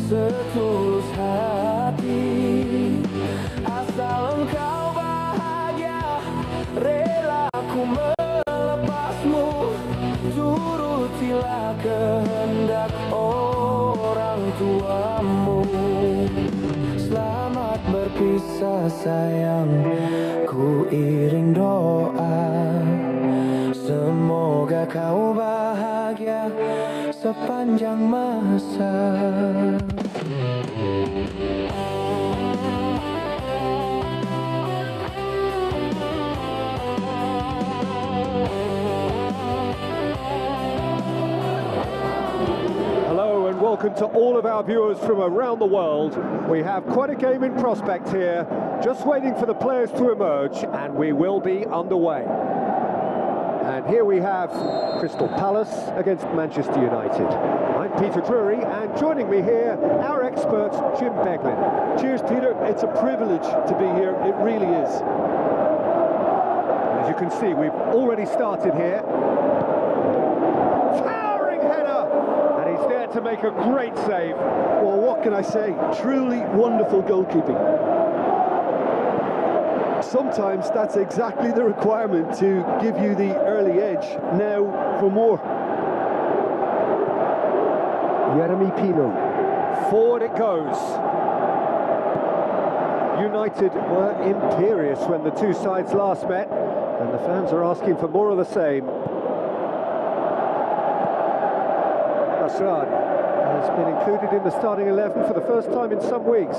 setulus hati. Asal engkau bahagia, rela ku melepasmu. Turutilah kehendak orang tuamu. Selamat berpisah sayang, ku iring doa. Semoga kau bahagia sepanjang masa. Hello and welcome to all of our viewers from around the world. We have quite a game in prospect here, just waiting for the players to emerge, and we will be underway. And here we have Crystal Palace against Manchester United. I'm Peter Drury, and joining me here, our expert, Jim Beglin. Cheers, Peter. It's a privilege to be here. It really is. As you can see, we've already started here. Towering header! And he's there to make a great save. Well, what can I say? Truly wonderful goalkeeping. Sometimes that's exactly the requirement to give you the early edge. Now for more. Jeremy Pino. Forward it goes. United were imperious when the two sides last met, and the fans are asking for more of the same. Asrad has been included in the starting 11 for the first time in some weeks.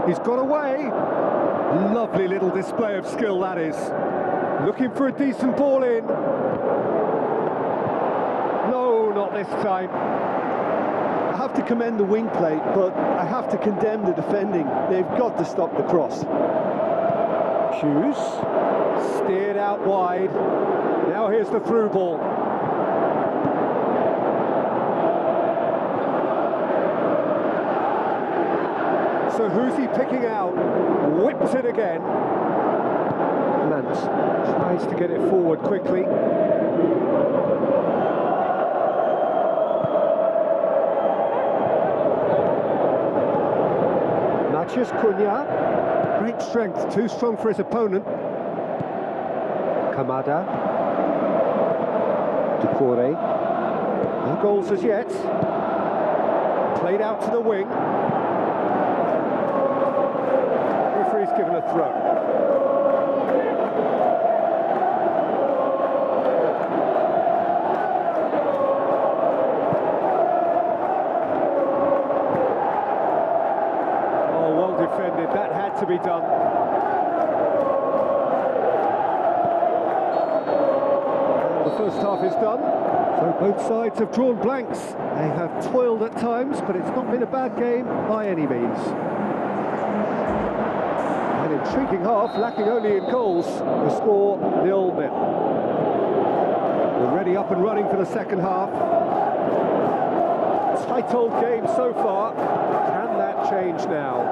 He's got away. Lovely little display of skill, that is. Looking for a decent ball in. No, not this time. I have to commend the wing play, but I have to condemn the defending. They've got to stop the cross. Hughes steered out wide. Now here's the through ball. So who's he picking out? Whips it again. Mance tries to get it forward quickly. Matheus Cunha. Great strength, too strong for his opponent. Kamada. Ducore. No goals as yet. Played out to the wing. Referee's given a throw. Oh, well defended. That had to be done. And the first half is done. So both sides have drawn blanks. They have toiled at times, but it's not been a bad game by any means. An intriguing half, lacking only in goals. The score 0-0. Already up and running for the second half. Tight old game so far. Can that change now?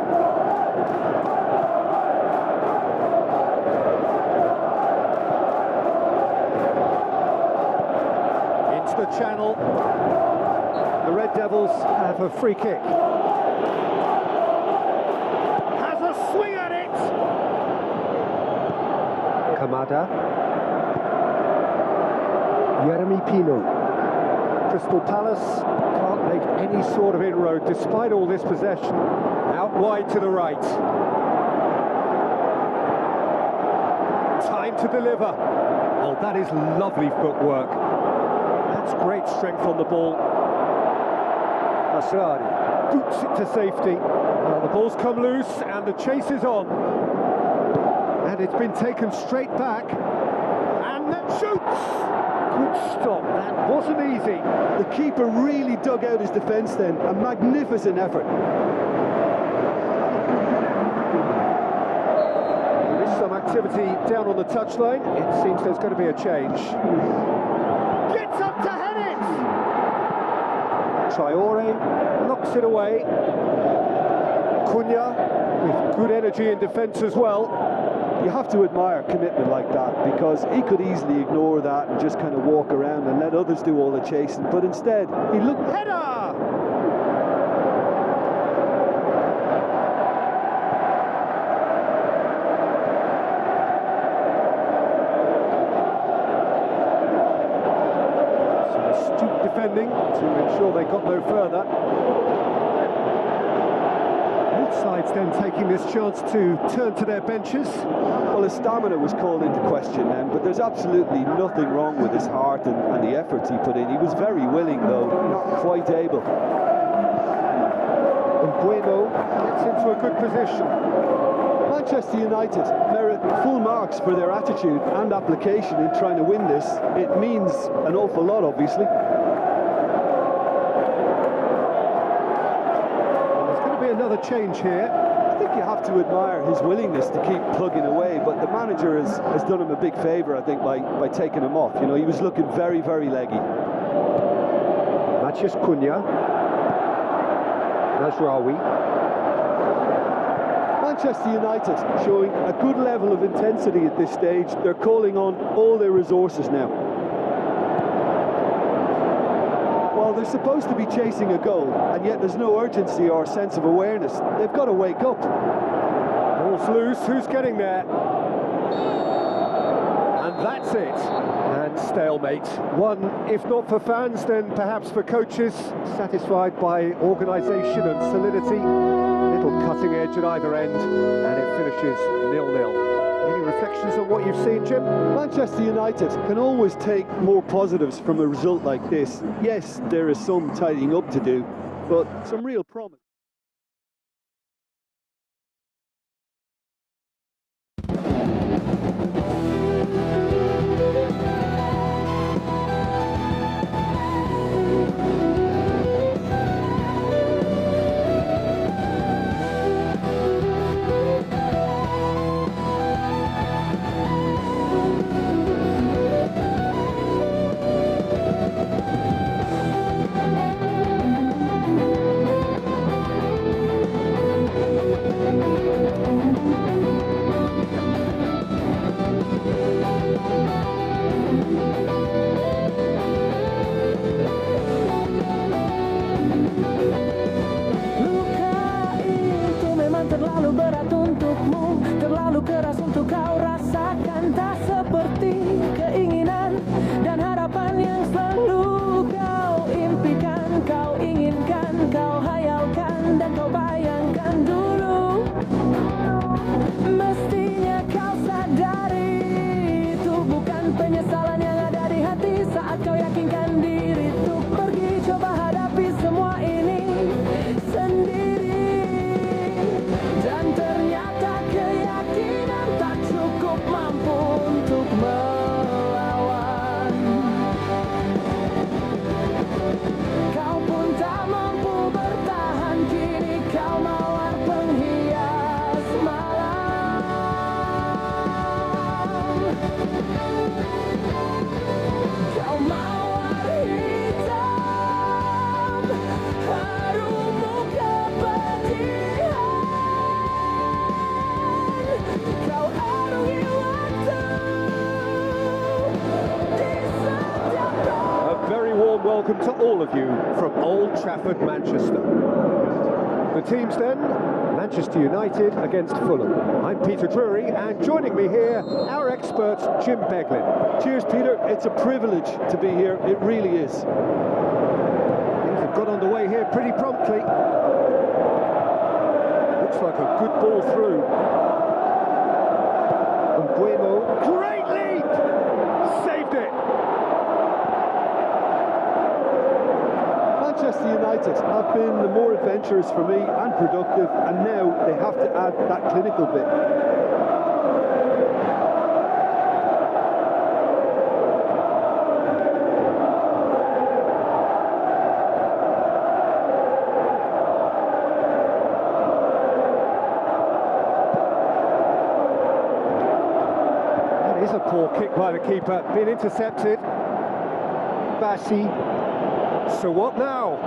Into the channel. The Red Devils have a free kick. Has a swing at it! Kamada. Jeremy Pino. Crystal Palace can't make any sort of inroad despite all this possession. Out wide to the right. Time to deliver. Oh, that is lovely footwork. That's great strength on the ball. Asrari boots it to safety. Well, the ball's come loose and the chase is on. And it's been taken straight back. And then shoots! Good stop, that wasn't easy. The keeper really dug out his defence then. A magnificent effort. There is some activity down on the touchline. It seems there's going to be a change. Gets up to head it! Traore knocks it away. Cunha with good energy in defence as well. You have to admire commitment like that, because he could easily ignore that and just kind of walk around and let others do all the chasing, but instead he looked... Header! defending to ensure they got no further. Both sides then taking this chance to turn to their benches. Well, his stamina was called into question then, but there's absolutely nothing wrong with his heart and the efforts he put in. He was very willing, though, not quite able. And Bueno gets into a good position. Manchester United merit full marks for their attitude and application in trying to win this. It means an awful lot, obviously. There's going to be another change here. I think you have to admire his willingness to keep plugging away, but the manager has done him a big favour, I think, by taking him off. You know, he was looking very, very leggy. Matheus Cunha. Nasraoui. Manchester United showing a good level of intensity at this stage. They're calling on all their resources now. Well, they're supposed to be chasing a goal, and yet there's no urgency or sense of awareness. They've got to wake up. Ball's loose, who's getting there? And that's it. And stalemate. One, if not for fans, then perhaps for coaches, satisfied by organisation and solidity. Little cutting edge at either end, and it finishes 0-0. Any reflections on what you've seen, Jim? Manchester United can always take more positives from a result like this. Yes, there is some tidying up to do, but some real promise. Terlalu berat untukmu, terlalu keras untuk kau rasakan. Tak seperti keinginan dan harapan yang selalu kau impikan, kau inginkan, kau hayalkan dan kau bayangkan dulu. Mestinya kau sadari itu bukan penyesalan yang ada di hati saat kau yakinkan diri untuk pergi coba hadapi semua ini sendiri. Dan ternyata keyakinan tak cukup mampu untuk melawan. Kau pun tak mampu bertahan, kini kau mawar penghias malam. Kau mawar hitam, harummu kepedihan. Kau arungi waktu di setiap A very warm welcome to all of you from Old Trafford, Manchester. The teams then, Manchester United against Fulham. I'm Peter Drury, and joining me here, our expert, Jim Beglin. Cheers, Peter. It's a privilege to be here. It really is. Things have got underway here pretty promptly. Looks like a good ball through. And Bueno, great leap! Saved it! Manchester United have been the more adventurous for me and productive, and now they have to add that clinical bit. That is a poor kick by the keeper, being intercepted. Bassi. So what now?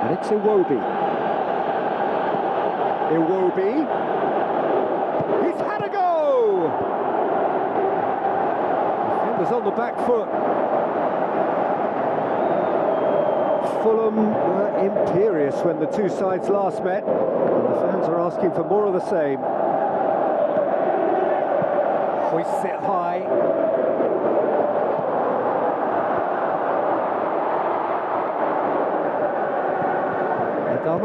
And it's Iwobi. Iwobi. He's had a go! Defenders on the back foot. Fulham were imperious when the two sides last met, and the fans are asking for more of the same. Hoists it high.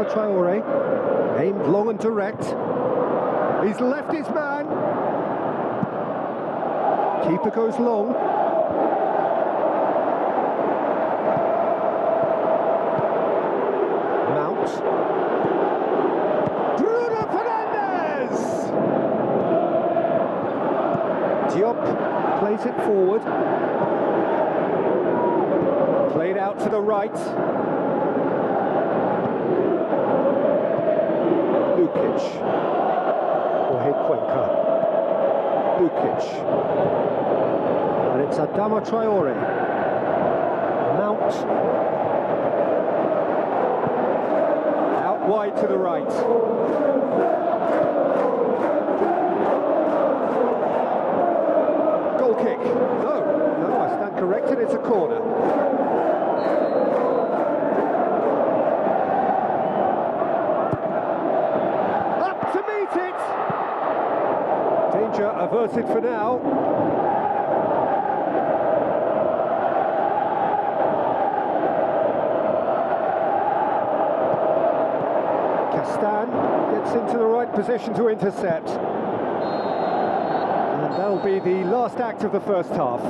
Adama Traore, aimed long and direct. He's left his man. Keeper goes long. Mount. Bruno Fernandes! Diop plays it forward. Played out to the right. Lukic. Or Cuenca. Lukic. And it's Adama Traore. Mount. Out wide to the right. Goal kick. No, I stand corrected, it's a corner. Up to meet it! Danger averted for now. Castan gets into the right position to intercept. And that'll be the last act of the first half.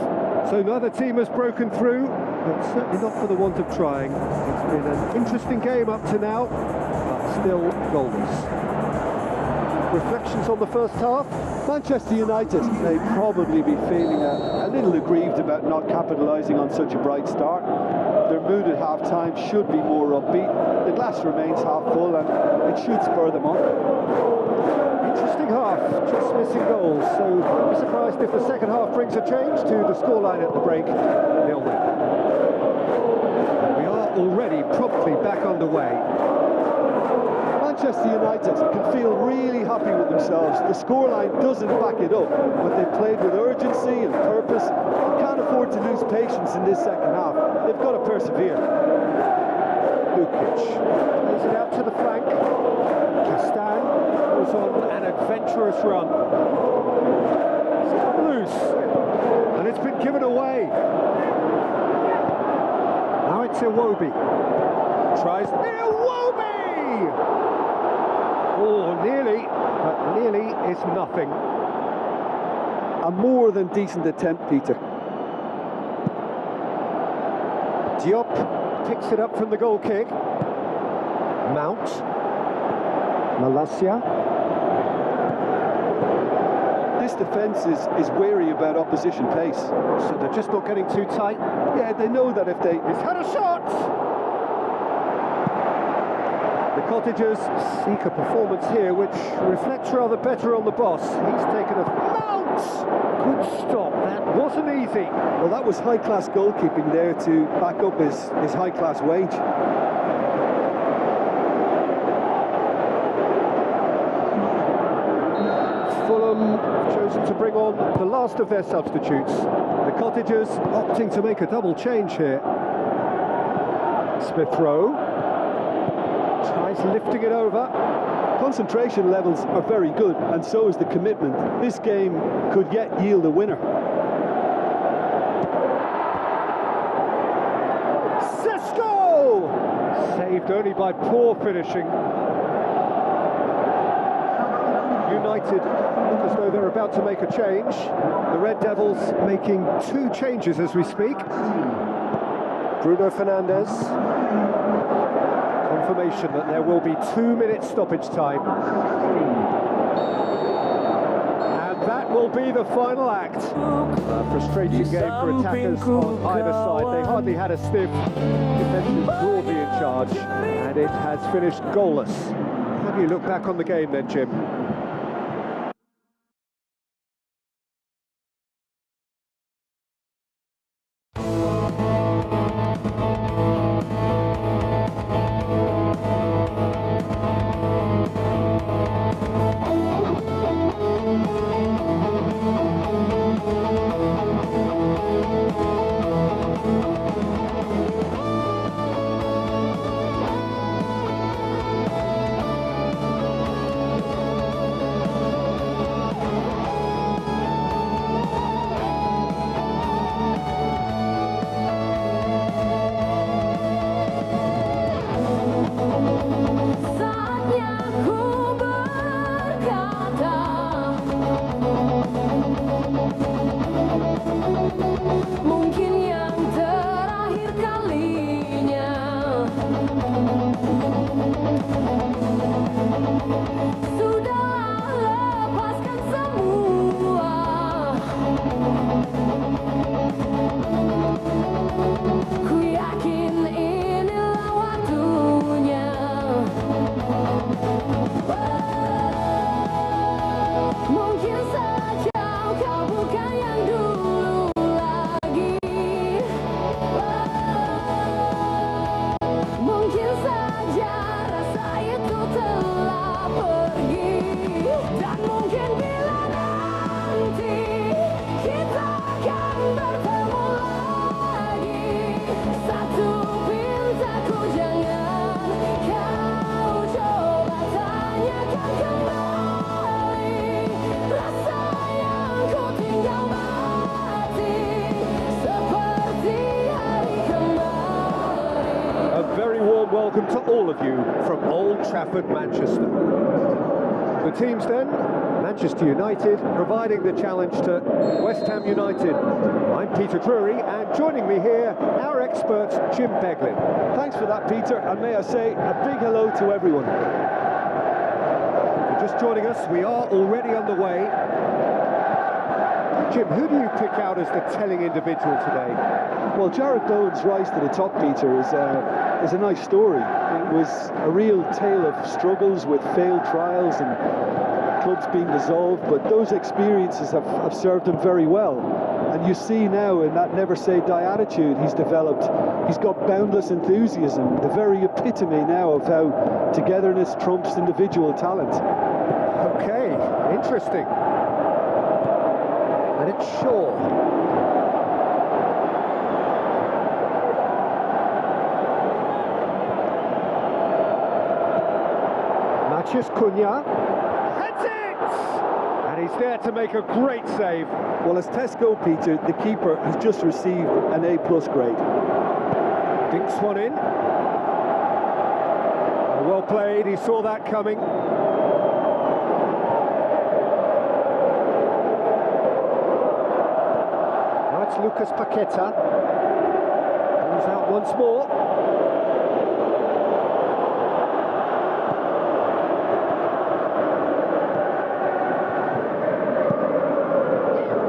So neither team has broken through, but certainly not for the want of trying. It's been an interesting game up to now, but still goalless. Reflections on the first half? Manchester United may probably be feeling a little aggrieved about not capitalising on such a bright start. Their mood at half-time should be more upbeat. The glass remains half full and it should spur them on. Interesting half, just missing goals, so don't be surprised if the second half brings a change to the scoreline at the break, 0-0. And we are already promptly back underway. Manchester United can feel really happy with themselves. The scoreline doesn't back it up, but they've played with urgency and purpose and can't afford to lose patience in this second half. They've got to persevere. Lukic plays it out to the flank. Castan goes on an adventurous run. It's cut loose, and it's been given away. Now it's Iwobi. Tries Iwobi! Oh, nearly, but nearly is nothing. A more than decent attempt, Peter. Diop picks it up from the goal kick. Mount. Malacia. This defence is wary about opposition pace. So they're just not getting too tight. Yeah, they know that if they... He's had a shot! The Cottagers seek a performance here which reflects rather better on the boss. He's taken a... Mount! Good stop, that wasn't easy. Well, that was high-class goalkeeping there to back up his high-class wage. Fulham chosen to bring on the last of their substitutes. The Cottagers opting to make a double change here. Smith Rowe tries lifting it over. Concentration levels are very good, and so is the commitment. This game could yet yield a winner. Sesko! Saved only by poor finishing. United look as though they're about to make a change. The Red Devils making 2 changes as we speak. Bruno Fernandes. Confirmation that there will be 2-minute stoppage time. And that will be the final act. A frustrating game for attackers on either side. They hardly had a sniff. Defenders broadly in charge, and it has finished goalless. How do you look back on the game then, Jim? mungkin yang terakhir kalinya. Sudahlah, lepaskan semua. Ku yakin inilah waktunya. Mungkin saja kau bukan yang dulu lagi. Mungkin saja rasa itu telah pergi. Dan mungkin bila nanti kita akan bertemu lagi, satu pintaku jangan kau coba tanyakan kembali. Rasa yang ku tinggal mati seperti hari kemarin. A very warm welcome to all of you from Old Trafford, Manchester. The teams then, Manchester United providing the challenge to West Ham United. I'm Peter Drury, and joining me here, our expert Jim Beglin. Thanks for that, Peter, and may I say a big hello to everyone. If you're just joining us, we are already underway. Jim, who do you pick out as the telling individual today? Well, Jared Bowen's rise to the top, Peter, is a nice story. It was a real tale of struggles with failed trials and clubs being dissolved, but those experiences have served him very well. And you see now in that never say die attitude he's developed, he's got boundless enthusiasm, the very epitome now of how togetherness trumps individual talent. Okay, interesting. And it's Shaw. Matheus Cunha. Heads it! And he's there to make a great save. Well, as Tesco, Peter, the keeper has just received an A+ grade. Dinks one in. Well played, he saw that coming. Now it's Lucas Paqueta. Comes out once more.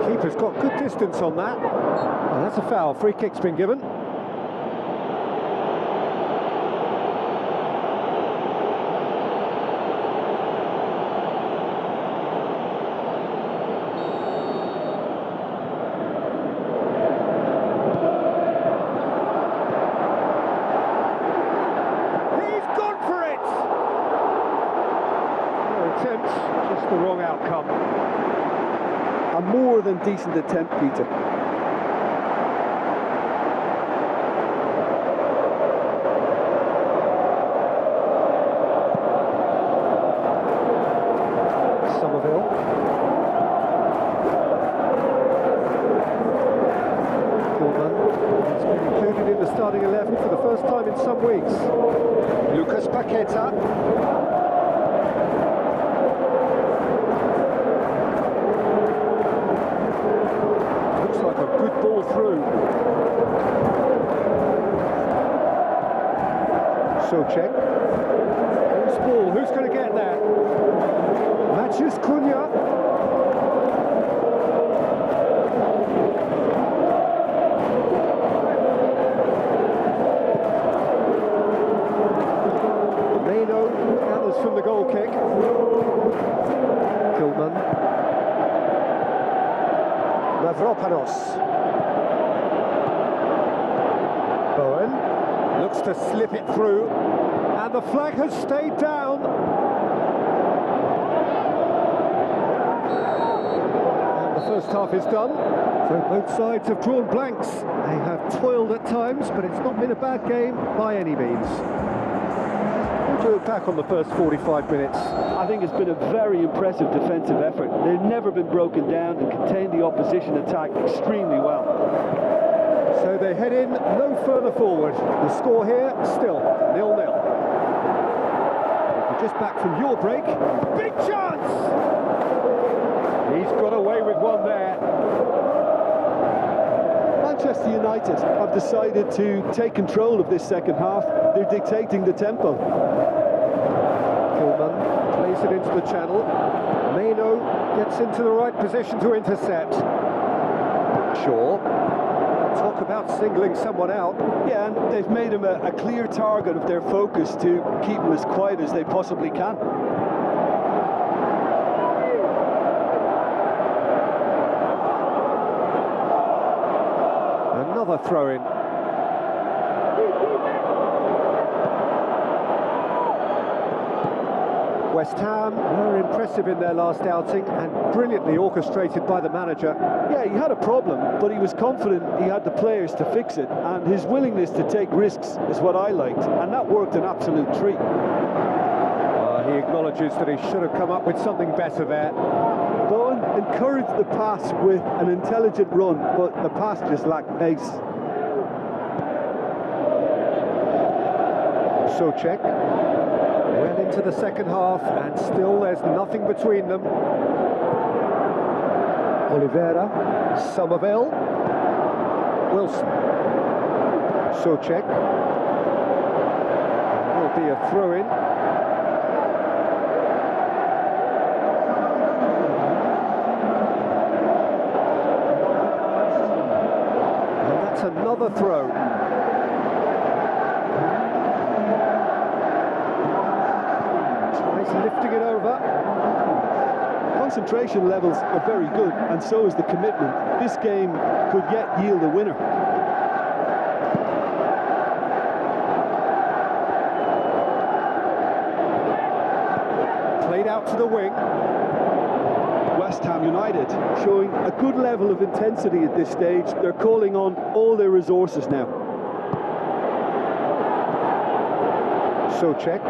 Keeper's got good distance on that. And that's a foul. Free kick's been given. He's gone for it! No attempt, just the wrong outcome. A more than decent attempt, Peter. Somerville. Gilman. He's been included in the starting 11 for the first time in some weeks. Lucas Paqueta. Like a good ball through. Souček. Who's ball? Who's going to get there? Matheus Cunha. Meno gathers from the goal kick. Gilman. Mavropanos. Bowen looks to slip it through, and the flag has stayed down. And the first half is done, so both sides have drawn blanks. They have toiled at times, but it's not been a bad game by any means. What do you look back on the first 45 minutes? I think it's been a very impressive defensive effort. They've never been broken down and contained the opposition attack extremely well. So they head in no further forward. The score here still 0-0. If you're just back from your break, big chance! He's got away with one there. I Manchester United have decided to take control of this second half. They're dictating the tempo. Kilman plays it into the channel. Meno gets into the right position to intercept. Shaw. Talk about singling someone out. Yeah, and they've made him a clear target of their focus to keep him as quiet as they possibly can. Another throw-in. West Ham were impressive in their last outing and brilliantly orchestrated by the manager. Yeah, he had a problem, but he was confident he had the players to fix it, and his willingness to take risks is what I liked, and that worked an absolute treat. He acknowledges that he should have come up with something better there. Bowen encouraged the pass with an intelligent run, but the pass just lacked pace. Souček well into the second half, and still there's nothing between them. Oliveira, Somerville, Wilson, Souček. Will be a throw-in. And that's another throw. Lifting it over. Concentration levels are very good, and so is the commitment. This game could yet yield a winner. Played out to the wing. West Ham United showing a good level of intensity at this stage. They're calling on all their resources now. Souček.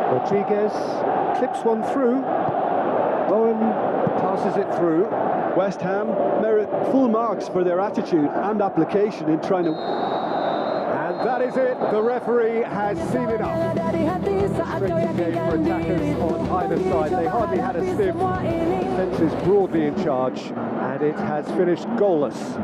Rodriguez clips one through. Bowen passes it through. West Ham merit full marks for their attitude and application in trying to... And that is it. The referee has seen enough. Frustrating game for attackers on either side. They hardly had a sniff. Defence is broadly in charge, and it has finished goalless.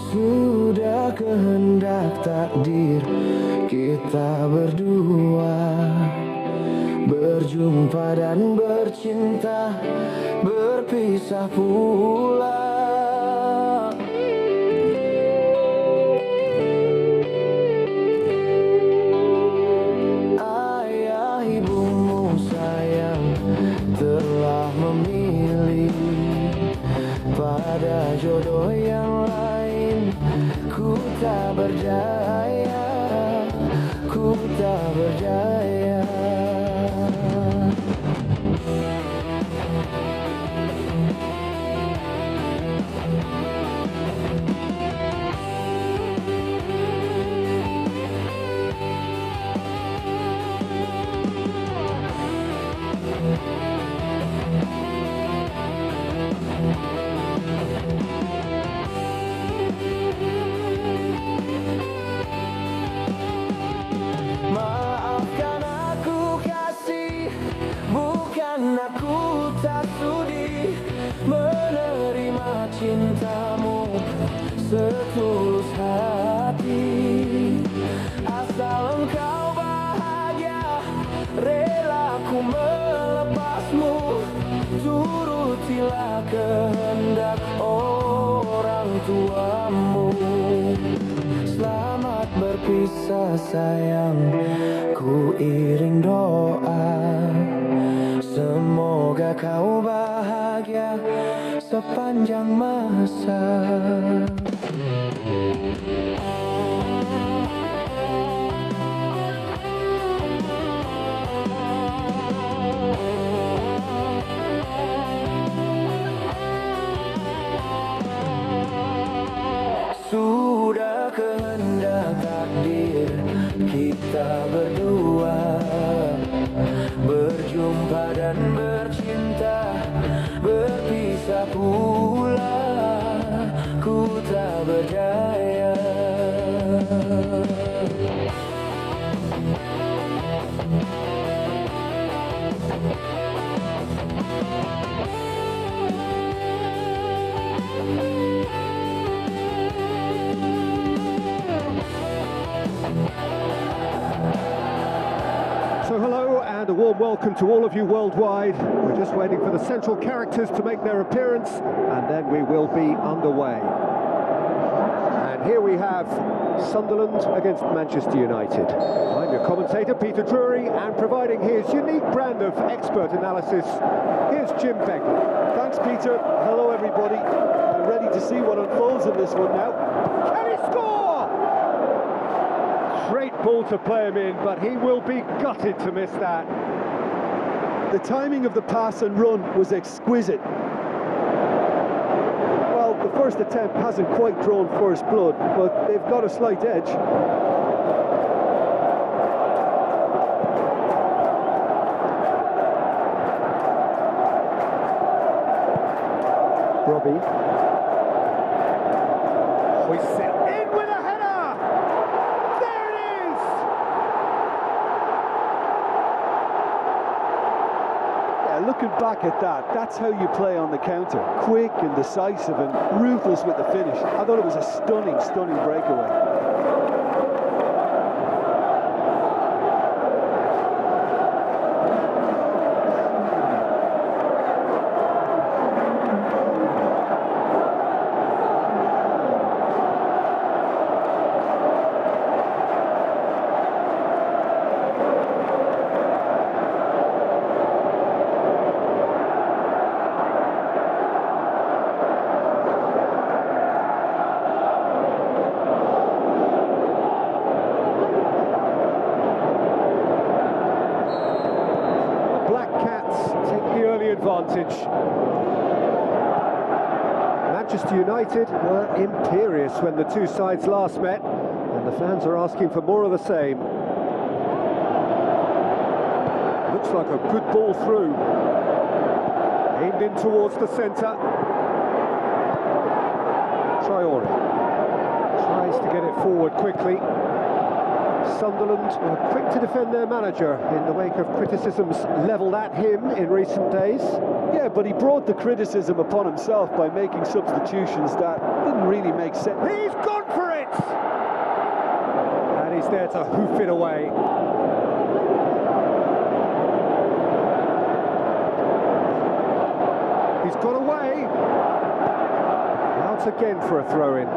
Sudah kehendak takdir kita berdua berjumpa dan bercinta, berpisah pula. Ayah ibumu sayang telah memilih pada jodoh yang lain. Ku tak berdaya, ku tak berdaya. Maafkan aku kasih, bukan aku tak sudi menerima cintamu setulus hati. Asal engkau bahagia, rela ku melepasmu. Turutilah kehendak orang tuamu. Selamat berpisah sayang, ku iring doa. Semoga kau bahagia sepanjang masa. Sudah kehendak kita berdua, berjumpa dan bercinta, berpisah pula, ku tak berdaya. So hello and a warm welcome to all of you worldwide. We're just waiting for the central characters to make their appearance and then we will be underway. And here we have Sunderland against Manchester United. I'm your commentator Peter Drury, and providing his unique brand of expert analysis, here's Jim Begley. Thanks, Peter. Hello, everybody. I'm ready to see what unfolds in this one now. Can he score? Great ball to play him in, but he will be gutted to miss that. The timing of the pass and run was exquisite. Well, the first attempt hasn't quite drawn first blood, but they've got a slight edge. Robbie hoists it in with a header. There it is. Yeah, looking back at that, that's how you play on the counter. Quick and decisive and ruthless with the finish. I thought it was a stunning, stunning breakaway. Advantage. Manchester United were imperious when the two sides last met, and the fans are asking for more of the same. Looks like a good ball through. Aimed in towards the centre. Traore tries to get it forward quickly. Sunderland were quick to defend their manager in the wake of criticisms levelled at him in recent days. Yeah, but he brought the criticism upon himself by making substitutions that didn't really make sense. He's gone for it! And he's there to hoof it away. He's got away. Out again for a throw-in.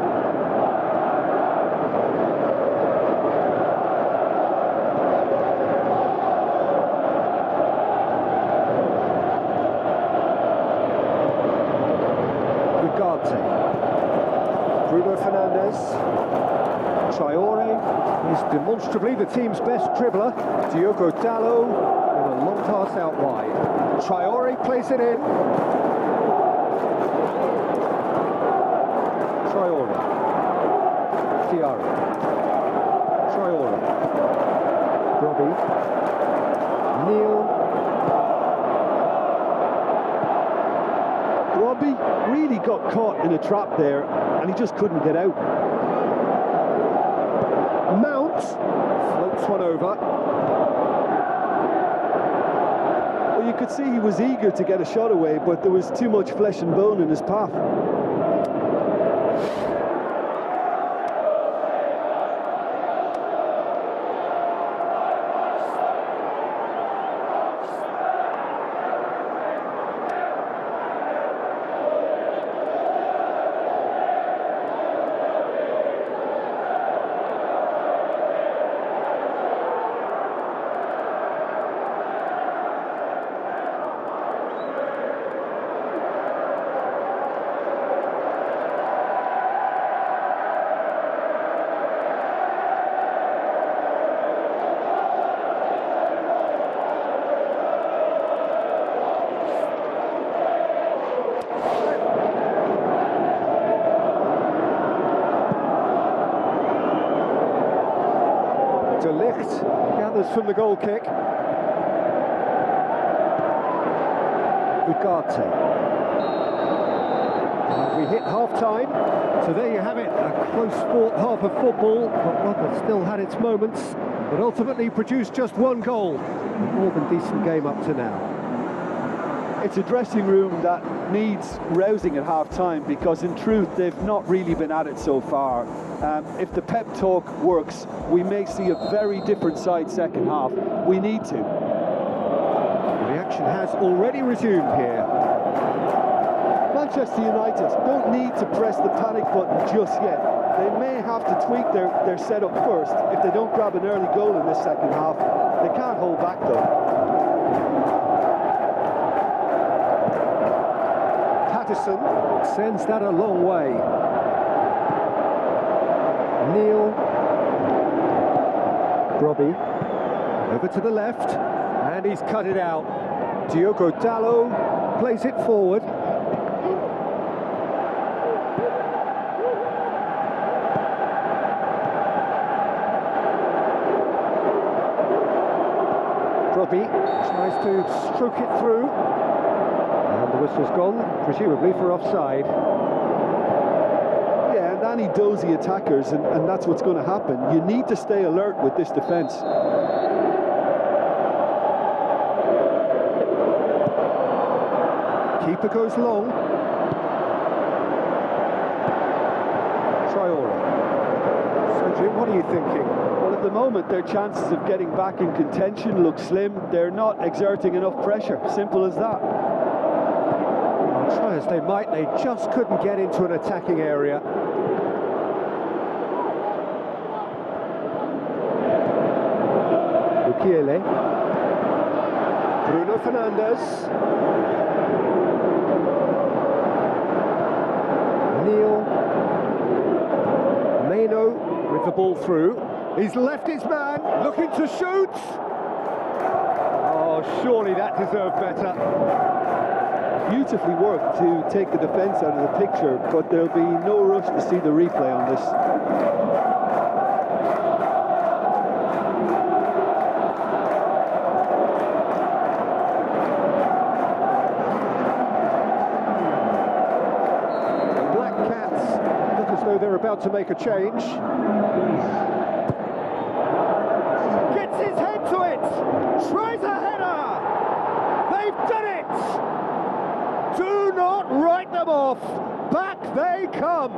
Bruno Fernandes. Traore is demonstrably the team's best dribbler. Diogo Dalot with a long pass out wide. Traore plays it in. Traore. Thiago. Traore. Robbie. Neil. Robbie really got caught in a trap there, and he just couldn't get out. Mount floats one over. Well, you could see he was eager to get a shot away, but there was too much flesh and bone in his path. De Ligt gathers from the goal kick. Ugarte. And we hit half-time, so there you have it, a close-fought half of football, but one that still had its moments, but ultimately produced just one goal. A more than decent game up to now. It's a dressing room that needs rousing at half-time, because in truth they've not really been at it so far. If the pep talk works, we may see a very different side second half. We need to. The action has already resumed here. Manchester United don't need to press the panic button just yet. They may have to tweak their setup first if they don't grab an early goal in this second half. They can't hold back though. Patterson sends that a long way. Neil. Robbie. Over to the left. And he's cut it out. Diogo Dalot plays it forward. Robbie tries to stroke it through. And the whistle's gone, presumably for offside. Yeah, and any dozy attackers, and that's what's going to happen. You need to stay alert with this defence. Keeper goes long. Traore. So Jim, what are you thinking? Well, at the moment their chances of getting back in contention look slim. They're not exerting enough pressure. Simple as that. Well, try as they might, they just couldn't get into an attacking area. Mukiele. Bruno Fernandes. Neil. Meno with the ball through. He's left his man, looking to shoot. Oh, surely that deserved better. Beautifully worked to take the defence out of the picture, but there'll be no rush to see the replay on this. They're about to make a change. Gets his head to it. Tries a header. They've done it. Do not write them off. Back they come.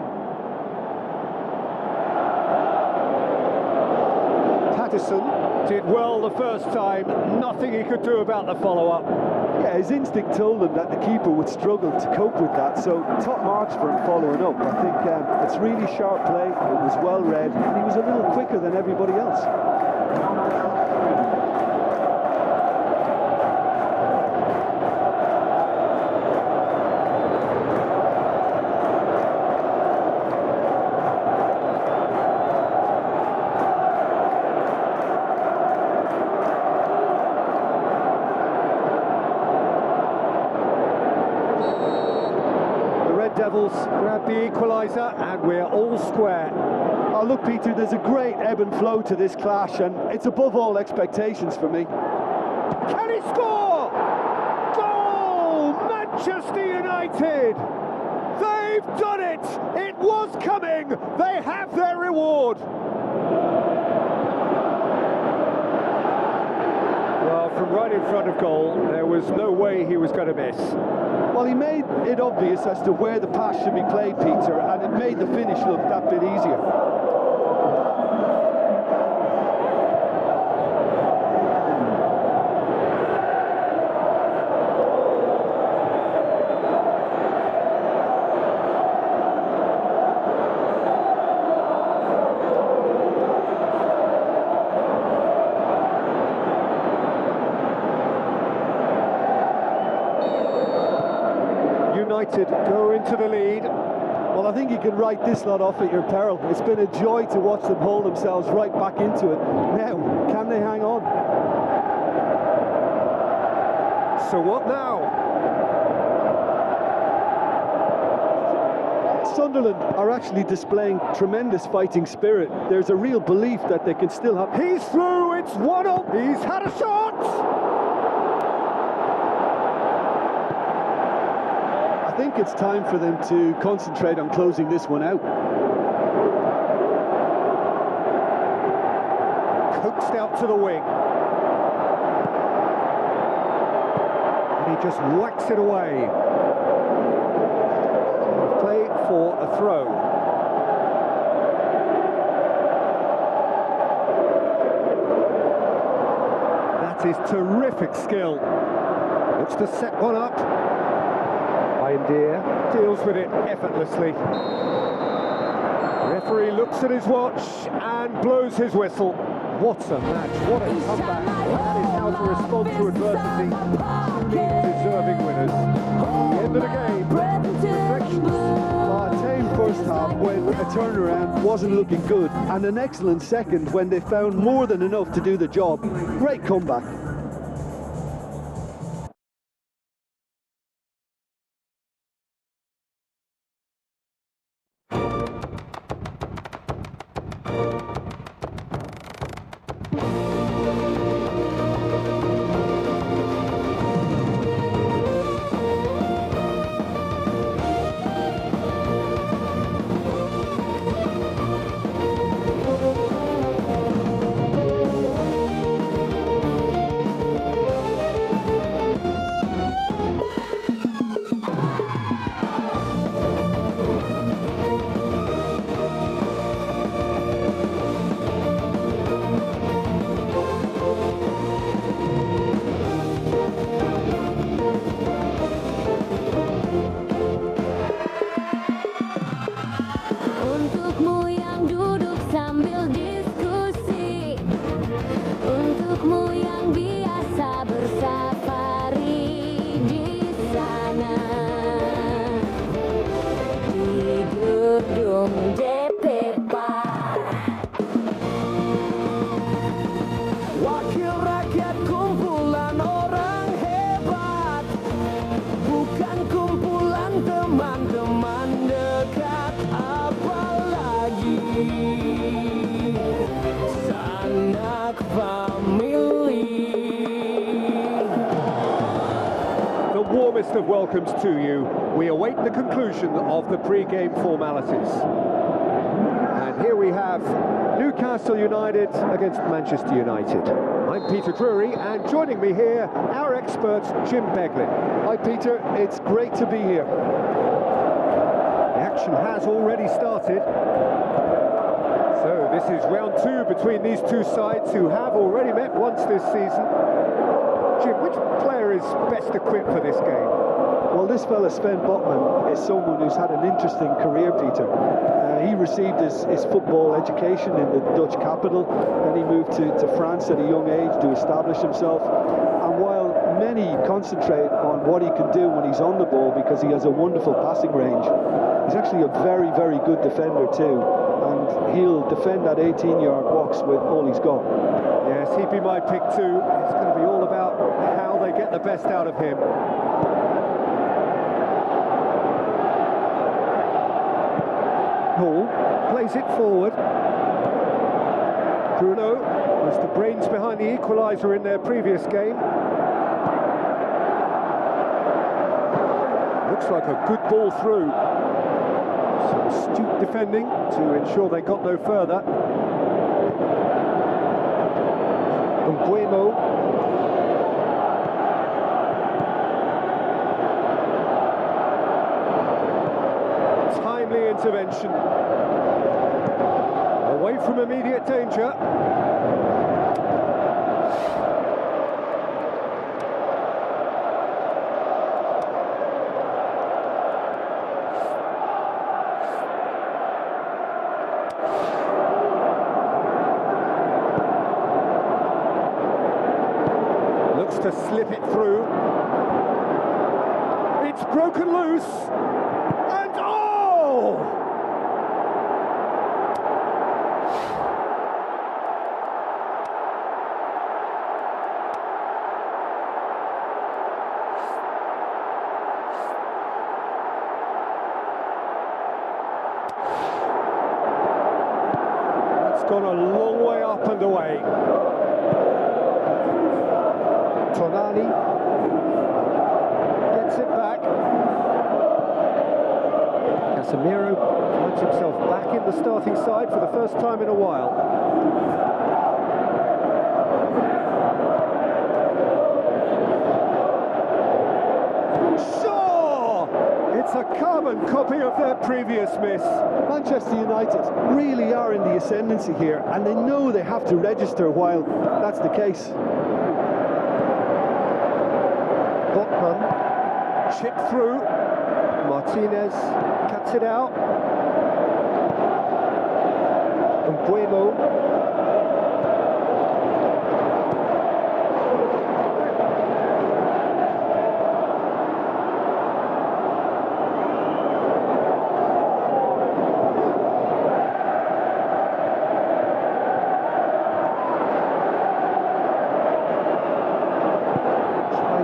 Patterson did well the first time. Nothing he could do about the follow-up. Yeah, his instinct told him that the keeper would struggle to cope with that, so top marks for him following up. I think it's really sharp play, it was well read, and he was a little quicker than everybody else. Devils grab the equaliser and we're all square. Oh look, Peter, there's a great ebb and flow to this clash, and it's above all expectations for me. Can he score? Goal! Manchester United! They've done it! It was coming! They have their reward! Well, from right in front of goal, there was no way he was going to miss. Well, he made it obvious as to where the pass should be played, Peter, and it made the finish look that bit easier. United go into the lead. Well, I think you can write this lot off at your peril. It's been a joy to watch them hold themselves right back into it. Now, can they hang on? So what now? Sunderland are actually displaying tremendous fighting spirit. There's a real belief that they can still have... He's through, it's 1-up, he's had a shot! I think it's time for them to concentrate on closing this one out. Coaxed out to the wing. And he just whacks it away. Play for a throw. That is terrific skill. Looks to set one up. India deals with it effortlessly. Referee looks at his watch and blows his whistle. What a match, what a comeback. That is how to respond to adversity. Truly deserving winners. The end of the game. Reflections. A tame first half when a turnaround wasn't looking good, and an excellent second when they found more than enough to do the job. Great comeback. Warmest of welcomes to you. We await the conclusion of the pre-game formalities. And here we have Newcastle United against Manchester United. I'm Peter Drury, and joining me here, our expert, Jim Beglin. Hi Peter, it's great to be here. The action has already started. So this is round two between these two sides who have already met once this season. Jim, which player is best equipped for this game? Well, this fella, Sven Botman, is someone who's had an interesting career, Peter. He received his football education in the Dutch capital, then he moved to France at a young age to establish himself. And while many concentrate on what he can do when he's on the ball because he has a wonderful passing range, he's actually a very, very good defender too. And he'll defend that 18-yard box with all he's got. Yes, he'd be my pick too. It's going to be all about how they get the best out of him. Hall plays it forward. Bruno was the brains behind the equaliser in their previous game. Looks like a good ball through. Some astute defending to ensure they got no further. Mbuemo. Timely intervention. Away from immediate danger. To slip it through. It's broken loose, and oh! gone a long way up and away. Tonali gets it back. Casemiro finds himself back in the starting side for the first time in a while. It's a carbon copy of their previous miss. Manchester United really are in the ascendancy here, and they know they have to register while that's the case. Botman chipped through. Martinez cuts it out. Mbuemo.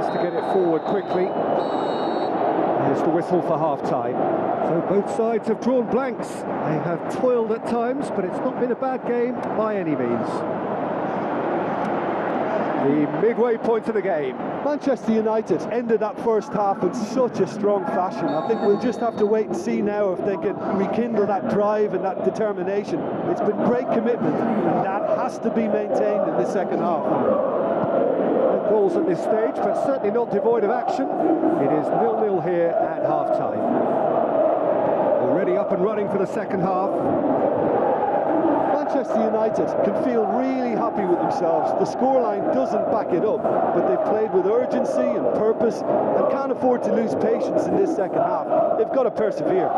To get it forward quickly. Here's the whistle for half-time. So both sides have drawn blanks. They have toiled at times, but it's not been a bad game by any means. The midway point of the game. Manchester United ended that first half in such a strong fashion. I think we'll just have to wait and see now if they can rekindle that drive and that determination. It's been great commitment, and that has to be maintained in the second half. Goals at this stage, but certainly not devoid of action. It is 0-0 here at half-time. Already up and running for the second half. Manchester United can feel really happy with themselves. The scoreline doesn't back it up, but they've played with urgency and purpose and can't afford to lose patience in this second half. They've got to persevere.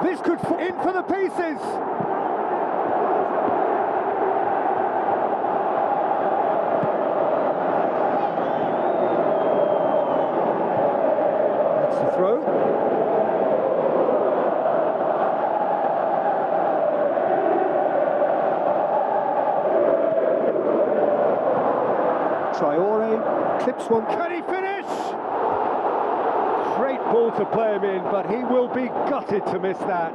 This could fall in for the pieces. That's the throw. Traore clips one. Can he finish? Great ball to play him in, but he will be gutted to miss that.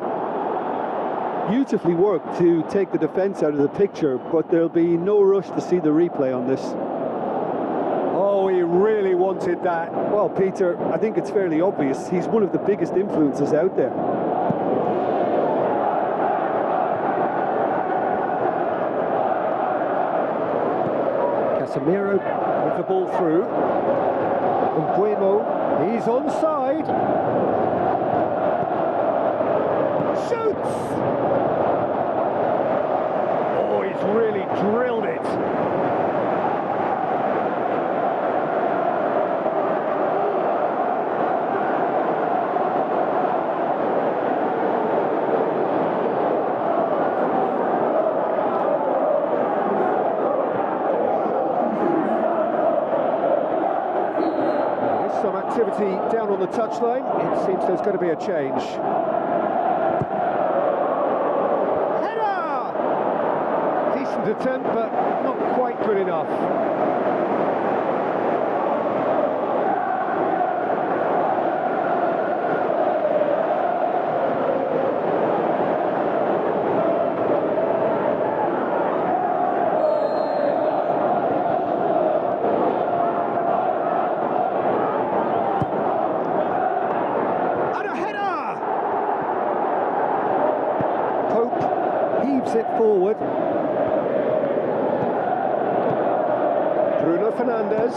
Beautifully worked to take the defence out of the picture, but there'll be no rush to see the replay on this. Oh, he really wanted that. Well, Peter, I think it's fairly obvious. He's one of the biggest influences out there. Casemiro with the ball through. Mbuemo. He's onside. Shoots! Oh, he's really drilled it. Some activity down on the touchline. It seems there's going to be a change. Header! Decent attempt, but not quite good enough. It forward. Bruno Fernandes.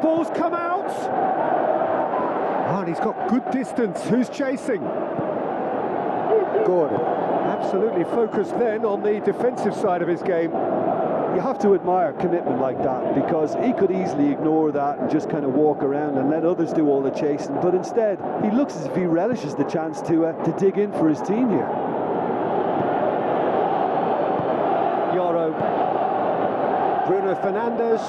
Ball's come out. Oh, and he's got good distance. Who's chasing? Good. Absolutely focused then on the defensive side of his game. you have to admire commitment like that, because he could easily ignore that and just kind of walk around and let others do all the chasing, but instead he looks as if he relishes the chance to dig in for his team here. Yoro. Bruno Fernandes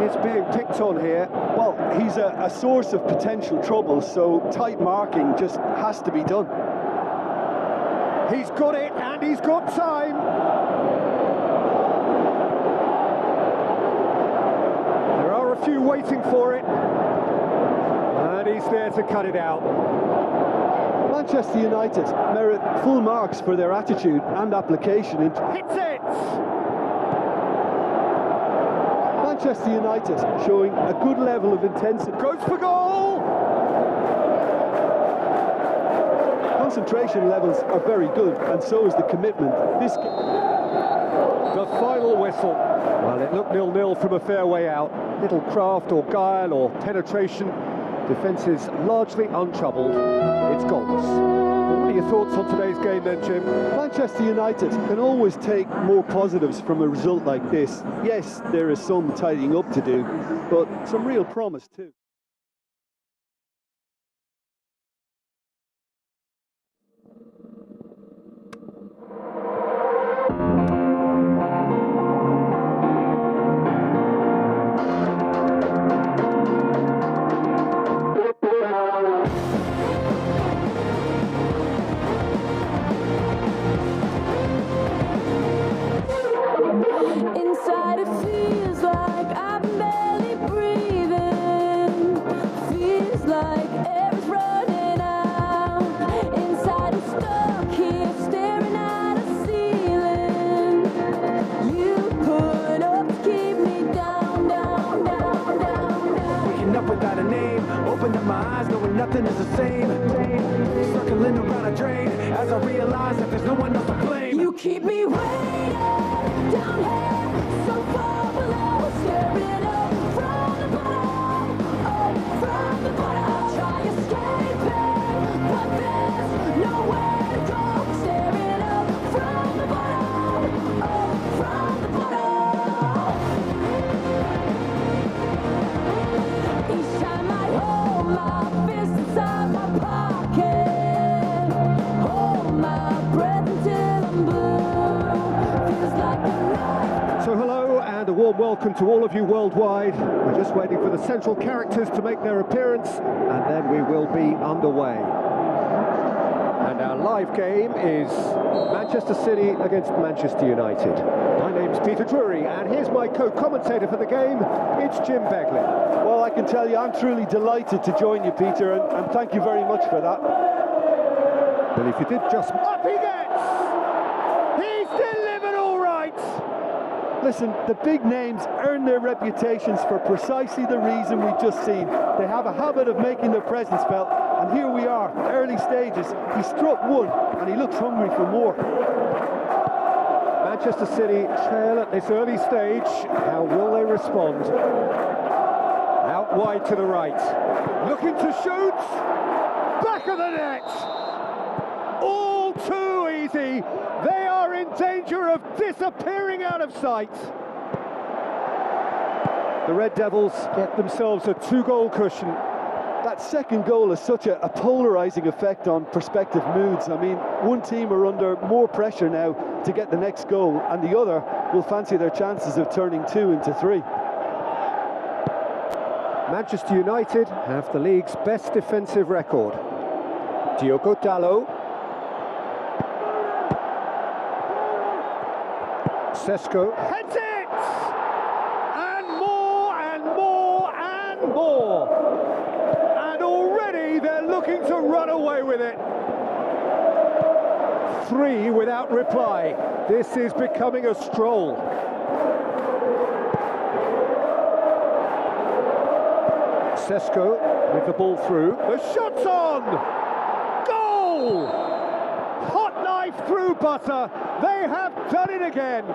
is being picked on here. Well, he's a source of potential trouble, so tight marking just has to be done. He's got it, and he's got time. There are a few waiting for it, and he's there to cut it out. Manchester United merit full marks for their attitude and application. Hits it! Manchester United showing a good level of intensity. Goes for goal! Concentration levels are very good, and so is the commitment. The final whistle. Well, it looked 0-0 from a fair way out. Little craft or guile or penetration. Defence is largely untroubled. It's goalless. What are your thoughts on today's game then, Jim? Manchester United can always take more positives from a result like this. Yes, there is some tidying up to do, but some real promise too. Inside it feels like I'm barely breathing. Feels like air's running out. Inside it's stuck here staring at a ceiling. You put up to keep me down, down, down, down, down. Waking up without a name, opened up my eyes knowing nothing is the same. Circling around a drain as I realize that there's no one else to blame. You keep me waiting down here, so far below, staring up from the bottom, up from the bottom. I'll try escaping, but there's nowhere to go. Staring up from the bottom, up from the bottom. Each time I hold my fist inside my pocket, hold my breath until I'm blue. Feels like a knife. So hello and a warm welcome to all of you worldwide. We're just waiting for the central characters to make their appearance, and then we will be underway. And our live game is Manchester City against Manchester United. My name's Peter Drury, and here's my co-commentator for the game. It's Jim Begley. Well, I can tell you, I'm truly delighted to join you, Peter, and thank you very much for that. Well, if you did just... Up he gets! He's delivered all right! Listen, the big names earn their reputations for precisely the reason we've just seen. They have a habit of making their presence felt, and here we are, early stages. He struck one, and he looks hungry for more. Manchester City trail at this early stage. How will they respond? Out wide to the right. Looking to shoot! Back of the net! All too easy. They are in danger of disappearing out of sight. The Red Devils get themselves a 2-goal cushion. That second goal has such a polarising effect on prospective moods. I mean, one team are under more pressure now to get the next goal, and the other will fancy their chances of turning 2 into 3. Manchester United have the league's best defensive record. Diogo Dalot. Sesko heads it! And more and more and more! And already they're looking to run away with it. 3 without reply. This is becoming a stroll. Sesko with the ball through. The shot's on! Goal! Hot knife through butter. They have done it again.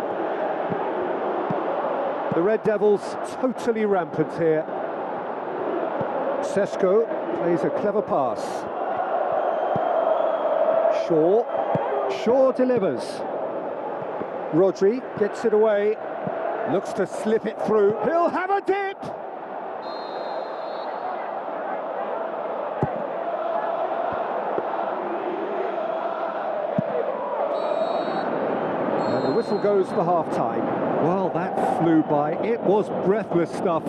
The Red Devils totally rampant here. Sesko plays a clever pass. Shaw delivers. Rodri gets it away. Looks to slip it through. He'll have a dip! And the whistle goes for half-time. Well, that flew by. It was breathless stuff.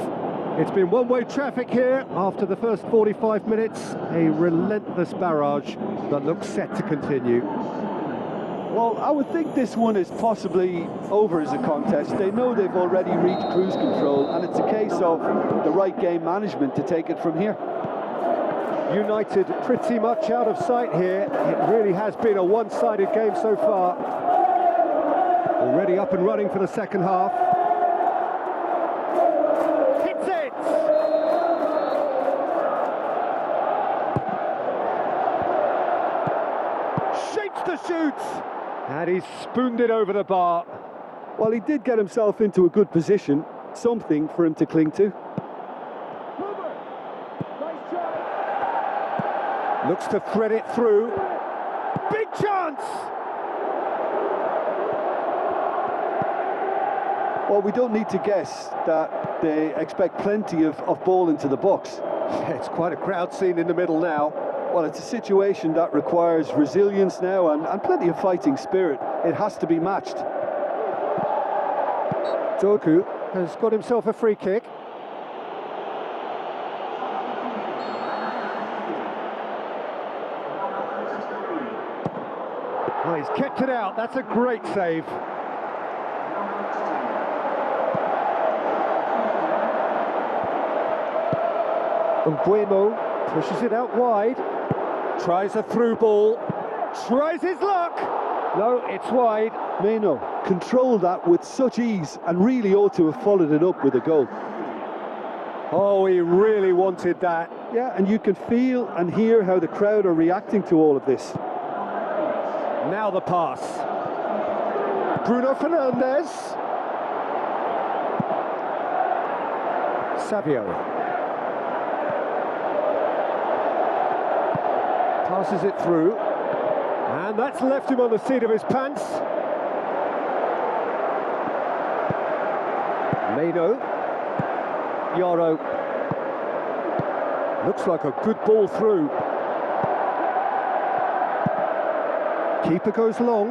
It's been one-way traffic here after the first 45 minutes. A relentless barrage that looks set to continue. Well, I would think this one is possibly over as a contest. They know they've already reached cruise control, and it's a case of the right game management to take it from here. United pretty much out of sight here. It really has been a one-sided game so far. Already up and running for the second half. Hits it! Shapes the shoot! And he's spooned it over the bar. Well, he did get himself into a good position, something for him to cling to. Looks to thread it through. Big chance! Well, we don't need to guess that they expect plenty of ball into the box. It's quite a crowd scene in the middle now. Well, it's a situation that requires resilience now and plenty of fighting spirit. It has to be matched. Doku has got himself a free kick. Oh, he's kept it out. That's a great save. Nguemo pushes it out wide. Tries a through ball. Tries his luck. No, it's wide. Meno controlled that with such ease and really ought to have followed it up with a goal. Oh, he really wanted that. Yeah, and you can feel and hear how the crowd are reacting to all of this. Now the pass. Bruno Fernandes. Savio. Passes it through. And that's left him on the seat of his pants. Meno. Yoro. Looks like a good ball through. Keeper goes long.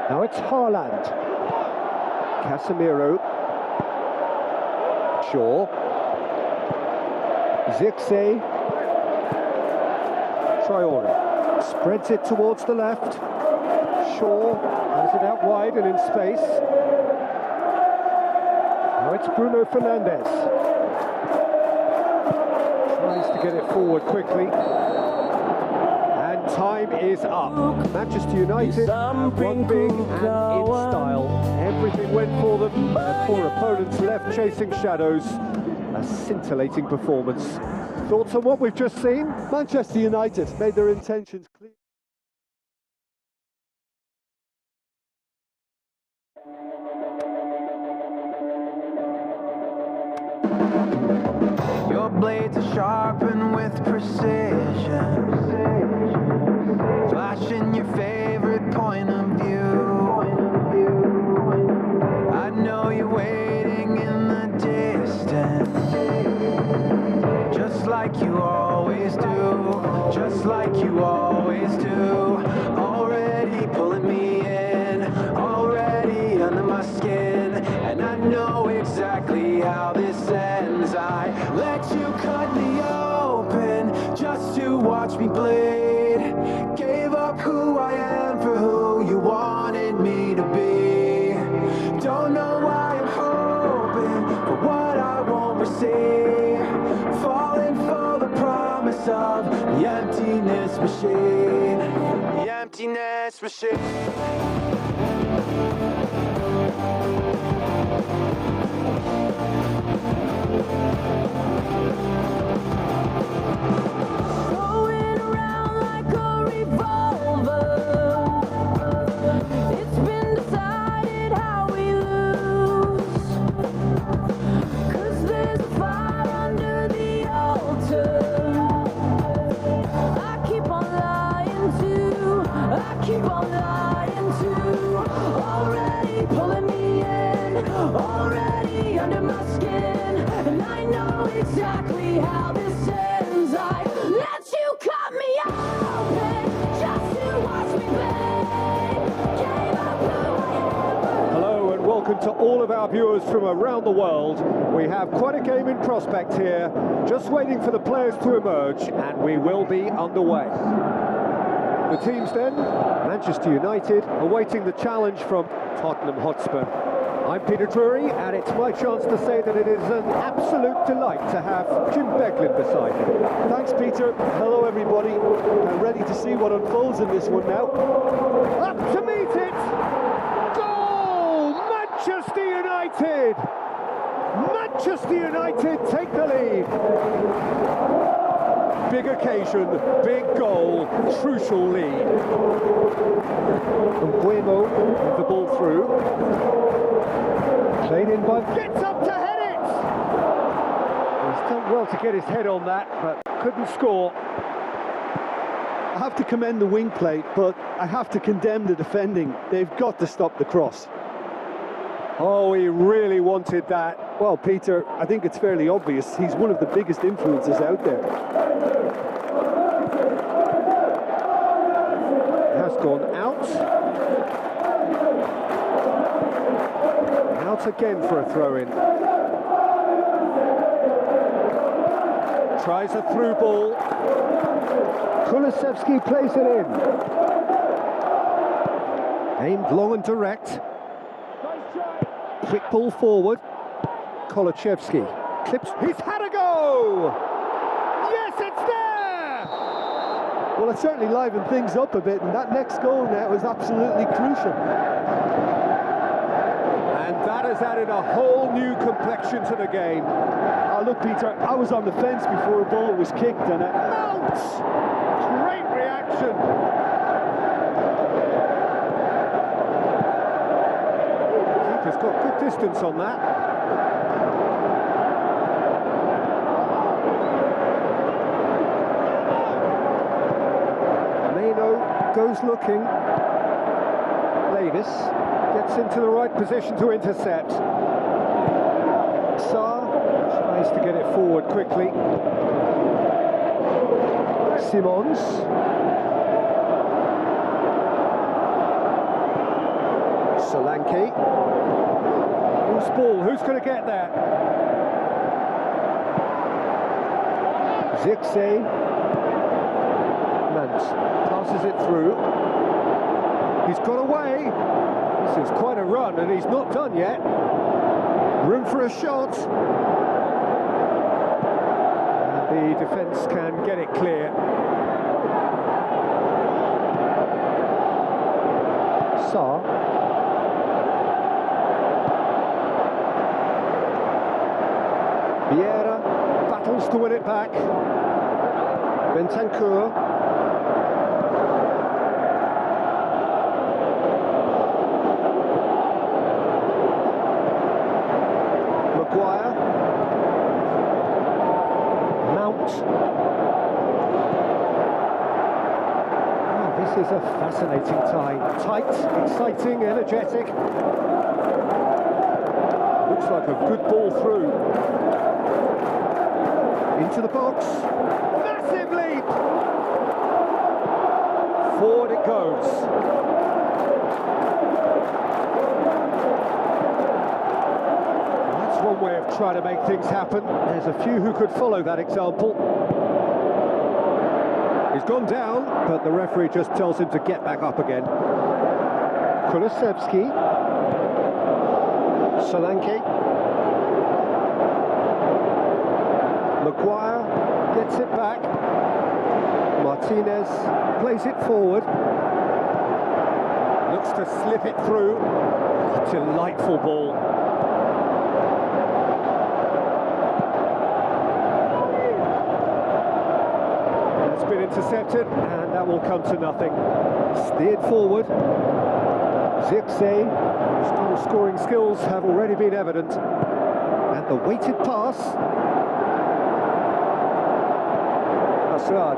Now it's Haaland. Casemiro. Shaw. Zirkzee. Traore. Spreads it towards the left. Shaw has it out wide and in space. Now it's Bruno Fernandes. Tries to get it forward quickly. And time is up. Manchester United won big and in style. Everything went for them, and poor opponents left chasing shadows. A scintillating performance. Thoughts on what we've just seen? Manchester United made their intentions clear. Your blades are sharpened with precision, flashing your favorite point of view. I know you're waiting in the distance, just like you always do, just like you always do. Already pulling me in, already under my skin, and I know exactly how this ends. I let you cut me open just to watch me bleed. Gave up who I am for who you wanted me to be. Don't know why I'm hoping for what I won't receive. Falling for the promise of the emptiness machine. The emptiness machine. Going around like a revolver. It's been decided how we lose. 'Cause there's a fire under the altar. I keep on lying to. I keep on lying to. Already pulling me in. Already exactly how this ends. I let you cut me open just to watch me bleed. Gave up who I am. Hello and welcome to all of our viewers from around the world. We have quite a game in prospect here, just waiting for the players to emerge, and we will be underway. The teams then, Manchester United, awaiting the challenge from Tottenham Hotspur. I'm Peter Drury, and it's my chance to say that it is an absolute delight to have Jim Beglin beside me. Thanks, Peter. Hello, everybody. I'm ready to see what unfolds in this one now. Up to meet it! Goal! Manchester United! Manchester United take the lead. Big occasion, big goal, crucial lead. And Buemo with the ball through. Played in by... Gets up to head it! He's done well to get his head on that, but couldn't score. I have to commend the wing play, but I have to condemn the defending. They've got to stop the cross. Oh, he really wanted that. Well, Peter, I think it's fairly obvious. He's one of the biggest influences out there. Has gone out. Out again for a throw-in. Tries a through ball. Kulusevski plays it in. Aimed long and direct. Quick ball forward. Kulusevski clips. He's had a go! Yes, it's there! Well, it certainly livened things up a bit, and that next goal now is absolutely crucial. And that has added a whole new complexion to the game. Oh, look, Peter, I was on the fence before the ball was kicked, and it... Mounts! Great reaction! Keeper's got good distance on that. Goes looking. Davis gets into the right position to intercept. Sarr tries to get it forward quickly. Simons. Solanke. Loose ball, who's going to get there? Zirkzee. Passes it through. He's got away. This is quite a run, and he's not done yet. Room for a shot. And the defence can get it clear. Sarr. Vieira battles to win it back. Bentancur. This is a fascinating time. Tight, exciting, energetic. Looks like a good ball through. Into the box. Massive leap! Forward it goes. That's one way of trying to make things happen. There's a few who could follow that example. He's gone down, but the referee just tells him to get back up again. Kulusevski. Solanke. Maguire gets it back. Martinez plays it forward. Looks to slip it through. Delightful ball. Been intercepted, and that will come to nothing. Steered forward. Zirkzee, whose scoring skills have already been evident. And the weighted pass. Assad.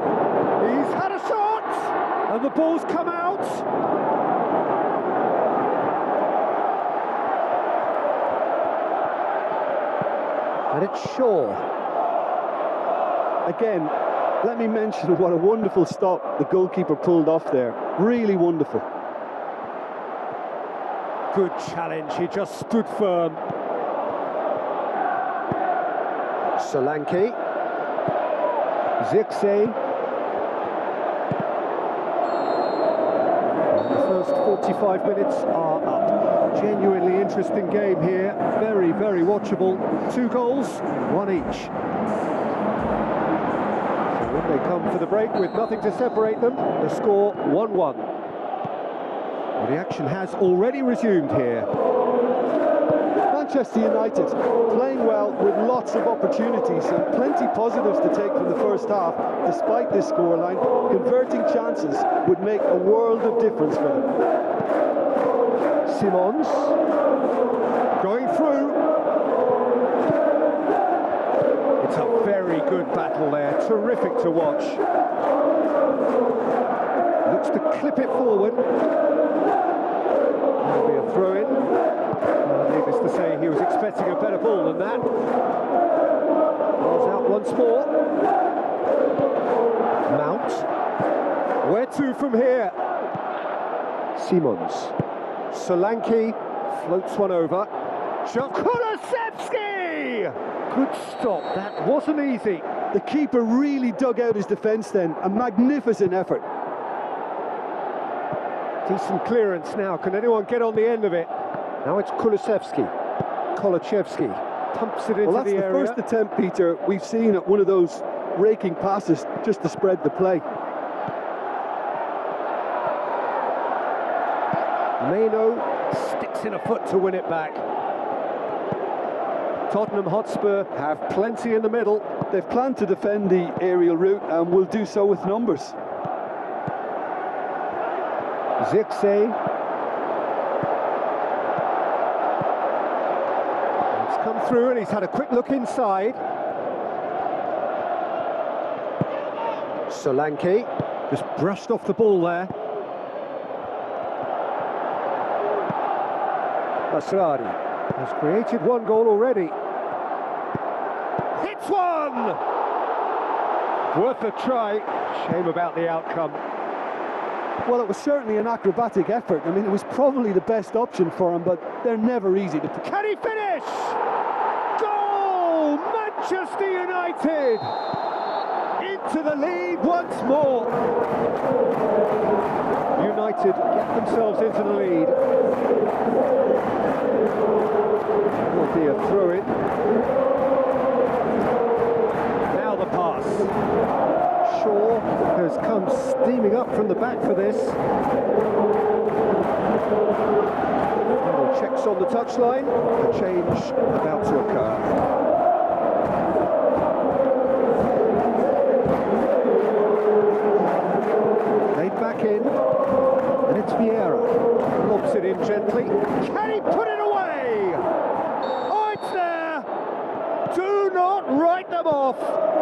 He's had a shot! And the ball's come out. And it's Shaw. Again, let me mention what a wonderful stop the goalkeeper pulled off there. Really wonderful. Good challenge, he just stood firm. Solanke. Zirkzee. The first 45 minutes are up. Genuinely interesting game here. Very, very watchable. 2 goals, 1 each. So when they come for the break with nothing to separate them, the score 1-1. Well, the action has already resumed here. Manchester United playing well with lots of opportunities and plenty positives to take from the first half. Despite this scoreline, converting chances would make a world of difference for them. Simons going through. It's a very good battle there, terrific to watch. Looks to clip it forward. That'll be a throw-in. Needless to say, he was expecting a better ball than that. Ball's out once more. Mount. Where to from here? Simons. Solanke floats one over. Kulusevski! Good stop, that wasn't easy. The keeper really dug out his defence then. A magnificent effort. Decent clearance now. Can anyone get on the end of it? Now it's Kulusevski. Kolachevsky pumps it into Well, that's the area. first attempt, Peter, we've seen at one of those raking passes just to spread the play. Meno sticks in a foot to win it back. Tottenham Hotspur have plenty in the middle. They've planned to defend the aerial route and will do so with numbers. Zirkzee. He's come through and he's had a quick look inside. Solanke just brushed off the ball there. Masrari has created 1 goal already. Hits one! Worth a try. Shame about the outcome. Well, it was certainly an acrobatic effort. I mean, it was probably the best option for him, but they're never easy to... Can he finish? Goal! Manchester United! Into the lead once more. United get themselves into the lead. Will be a throw-in. Now the pass. Shaw has come steaming up from the back for this. Little checks on the touchline. A change about to occur. Laid back in, and it's Vieira. Lobs it in gently. Can he put it away? Oh, it's there! Do not write them off.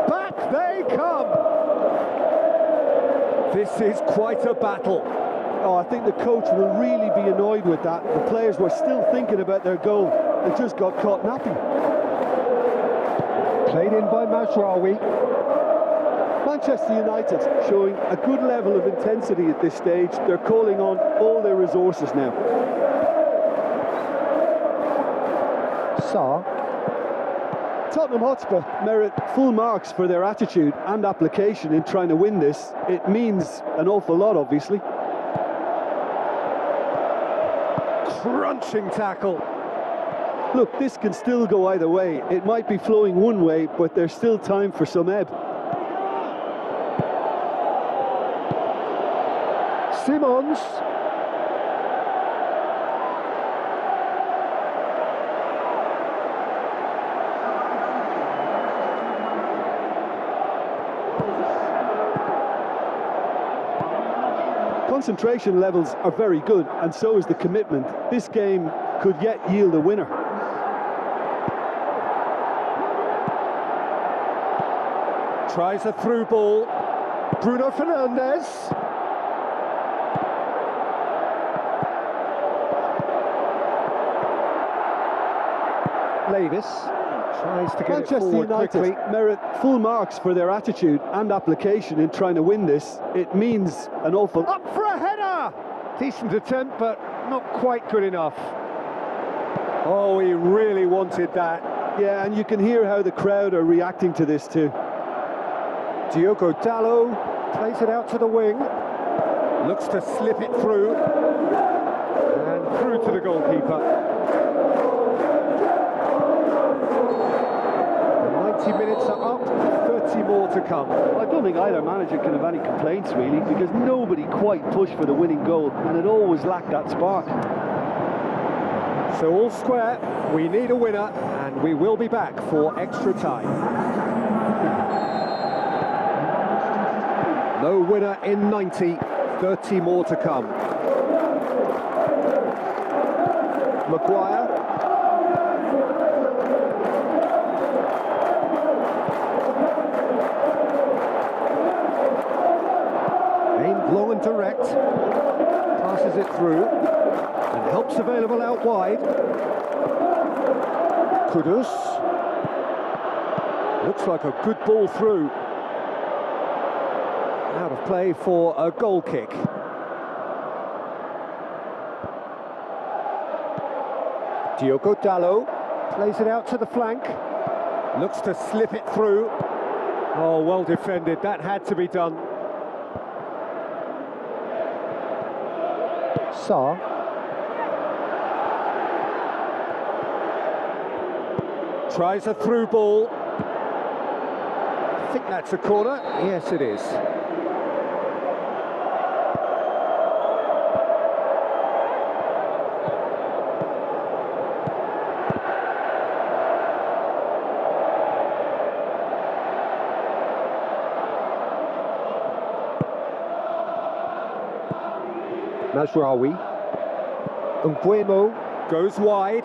Back they come. This is quite a battle. Oh, I think the coach will really be annoyed with that. The players were still thinking about their goal. They just got caught napping. Played in by Mazraoui. Manchester United showing a good level of intensity at this stage. They're calling on all their resources now. Sarr. Tottenham Hotspur merit full marks for their attitude and application in trying to win this. It means an awful lot, obviously. Crunching tackle. Look, this can still go either way. It might be flowing one way, but there's still time for some ebb. Simons. Concentration levels are very good, and so is the commitment. This game could yet yield a winner. Tries a through ball. Bruno Fernandes. Levis. Tries to get it Manchester forward United quickly. merit full marks for their attitude and application in trying to win this. It means an awful... Up for a header! Decent attempt, but not quite good enough. Oh, he really wanted that. Yeah, and you can hear how the crowd are reacting to this too. Diogo Dalot plays it out to the wing. Looks to slip it through. And through to the goalkeeper. The 90 minutes are up, 30 more to come. I don't think either manager can have any complaints really, because nobody quite pushed for the winning goal, and it always lacked that spark. So all square, we need a winner, and we will be back for extra time. No winner in 90, 30 more to come. Maguire. Aimed long and direct. Passes it through. And help's available out wide. Kudus. Looks like a good ball through. Out of play for a goal kick. Diogo Dalot plays it out to the flank. Looks to slip it through. Oh, well defended. That had to be done. Sarr. Tries a through ball. I think that's a corner. Yes, it is. Mazraoui. Nguemo goes wide.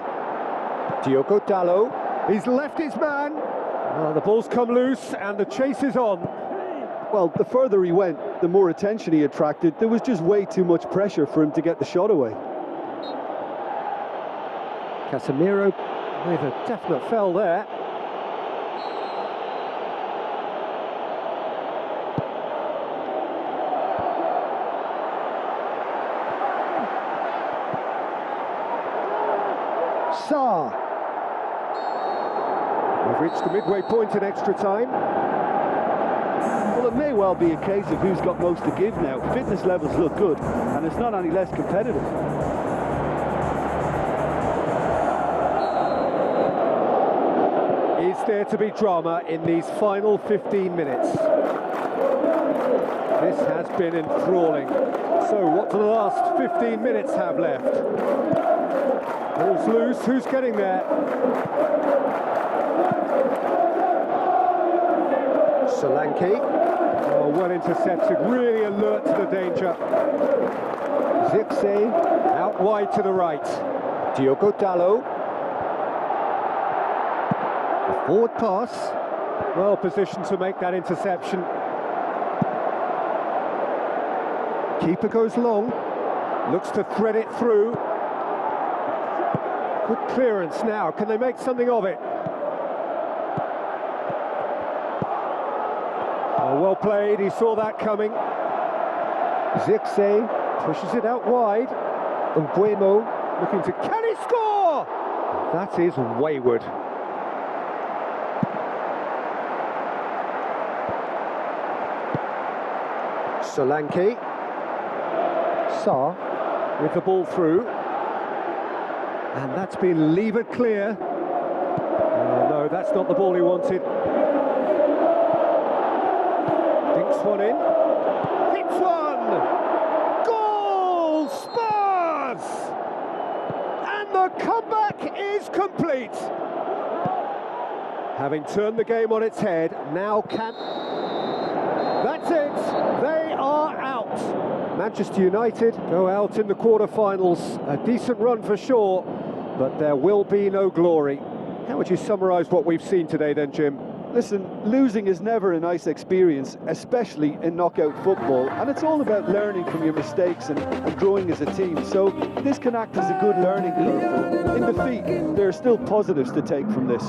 Diogo Dalot. He's left his man. The ball's come loose and the chase is on. Well, the further he went, the more attention he attracted. There was just way too much pressure for him to get the shot away. Casemiro with a definite foul there. Sarr. We've reached the midway point in extra time. Well, it may well be a case of who's got most to give now. Fitness levels look good, and it's not any less competitive. Is there to be drama in these final 15 minutes? This has been enthralling. So what do the last 15 minutes have left? Ball's loose, who's getting there? Solanke, oh, well intercepted, really alert to the danger. Zirkzee, out wide to the right. Diogo Dalot. A forward pass, well positioned to make that interception. Keeper goes long, looks to thread it through. Good clearance now, can they make something of it? Oh, well played, he saw that coming. Zirkzee pushes it out wide. Nguemo looking to, can he score? That is wayward. Solanke. Sarr with the ball through. And that's been levered clear. Oh, no, that's not the ball he wanted. Dinks one in. Hits one! Goal! Spurs! And the comeback is complete. Having turned the game on its head, now can... That's it! They are out! Manchester United go out in the quarter-finals. A decent run for sure, but there will be no glory. How would you summarise what we've seen today then, Jim? Listen, losing is never a nice experience, especially in knockout football, and it's all about learning from your mistakes and growing as a team. So this can act as a good learning curve. In defeat, there are still positives to take from this.